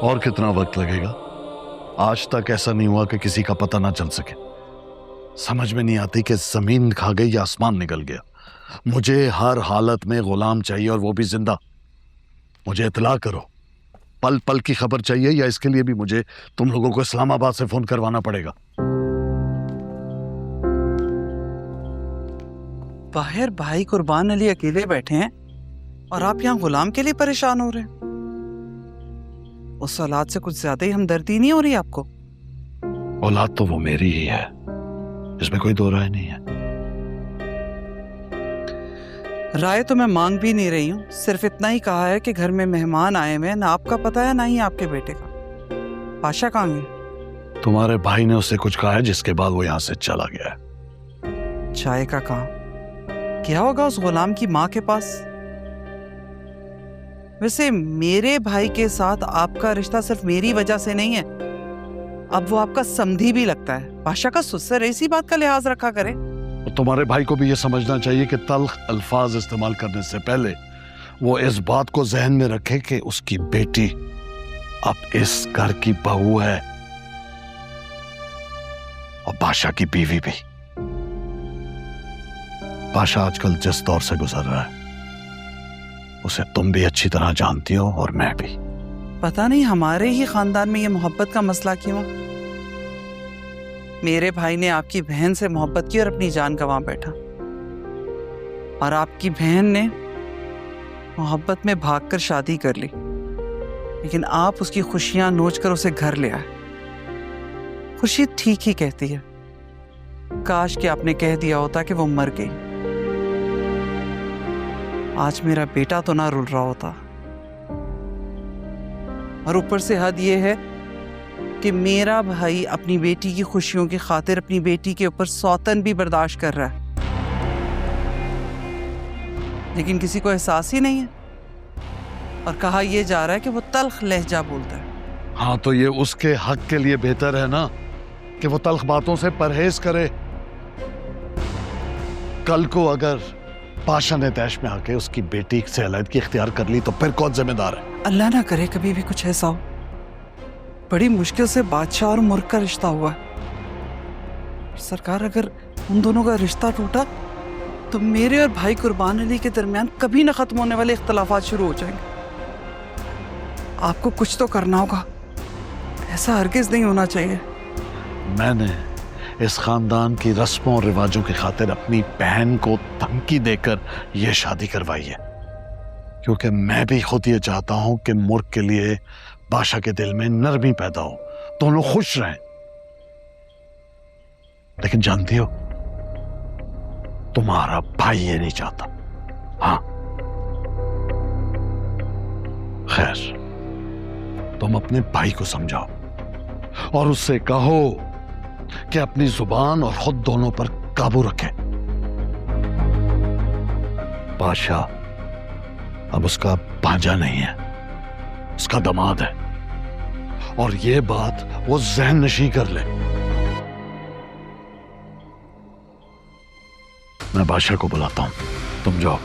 और कितना वक्त लगेगा? आज तक ऐसा नहीं हुआ कि किसी का पता ना चल सके। समझ में नहीं आती कि जमीन खा गई या आसमान निकल गया। मुझे हर हालत में गुलाम चाहिए, और वो भी जिंदा। मुझे इत्तला करो। पल पल की खबर चाहिए, या इसके लिए भी मुझे तुम लोगों को इस्लामाबाद से फोन करवाना पड़ेगा? बाहर भाई कुर्बान अली अकेले बैठे हैं और आप यहाँ गुलाम के लिए परेशान हो रहे हैं। उस औलाद से कुछ ज्यादा ही हमदर्दी नहीं हो रही आपको? औलाद तो वो मेरी ही है, इसमें कोई दो राय नहीं है। राय तो मैं मांग भी नहीं रही हूँ, सिर्फ इतना ही कहा है कि घर में मेहमान आए हुए हैं, ना आपका पता है ना ही आपके बेटे का। पाशा कहाँ गए? तुम्हारे भाई ने उससे कुछ कहा है, जिसके बाद वो यहाँ से चला गया है। चाय का काम क्या होगा उस गुलाम की माँ के पास? वैसे मेरे भाई के साथ आपका रिश्ता सिर्फ मेरी वजह से नहीं है, अब वो आपका समधी भी लगता है। पाशा का सुसर इसी बात का लिहाज रखा करे। तुम्हारे भाई को भी ये समझना चाहिए कि तल्ख अल्फाज इस्तेमाल करने से पहले वो इस बात को जहन में रखे कि उसकी बेटी अब इस घर की बहू है, और बादशाह की बीवी भी। बादशाह आजकल जिस दौर से गुजर रहा है उसे तुम भी अच्छी तरह जानती हो, और मैं भी। पता नहीं हमारे ही खानदान में ये मोहब्बत का मसला क्यों। मेरे भाई ने आपकी बहन से मोहब्बत की और अपनी जान गंवा बैठा, और आपकी बहन ने मोहब्बत में भागकर शादी कर ली, लेकिन आप उसकी खुशियां नोच कर उसे घर ले आए। खुशी ठीक ही कहती है, काश कि आपने कह दिया होता कि वो मर गई। आज मेरा बेटा तो ना रुल रहा होता। और ऊपर से हद ये है कि मेरा भाई अपनी बेटी की खुशियों की खातिर अपनी बेटी के ऊपर सौतन भी बर्दाश्त कर रहा है, लेकिन किसी को एहसास ही नहीं है। और कहा यह जा रहा है कि वो तल्ख लहजा बोलता है। हाँ, तो ये उसके हक के लिए बेहतर है ना कि वो तल्ख बातों से परहेज करे। कल को अगर पाशा ने तैश में आके उसकी बेटी से अलग इख्तियार कर ली तो फिर कौन जिम्मेदार है? अल्लाह ना करे कभी भी कुछ ऐसा हो। बड़ी मुश्किल से बादशाह और मुर्ख का रिश्ता हुआ है। सरकार, अगर उन दोनों का रिश्ता टूटा तो मेरे और भाई कुर्बान अली के दरमियान कभी ना खत्म होने वाले इख्तलाफात शुरू हो जाएंगे। आपको कुछ तो करना होगा, ऐसा हरगिज नहीं होना चाहिए। मैंने इस खानदान की रस्मों और रिवाजों की खातिर अपनी बहन को धमकी देकर यह शादी करवाई है, क्योंकि मैं भी खुद ये चाहता हूं कि मुर्ख के लिए बादशाह के दिल में नरमी पैदा हो, दोनों खुश रहें। लेकिन जानती हो, तुम्हारा भाई ये नहीं चाहता। हाँ, खैर, तुम अपने भाई को समझाओ और उससे कहो कि अपनी जुबान और खुद दोनों पर काबू रखे। बादशाह अब उसका भांजा नहीं है, उसका दामाद है, और ये बात वो ज़हन नशी कर ले। मैं बादशाह को बुलाता हूं, तुम जाओ।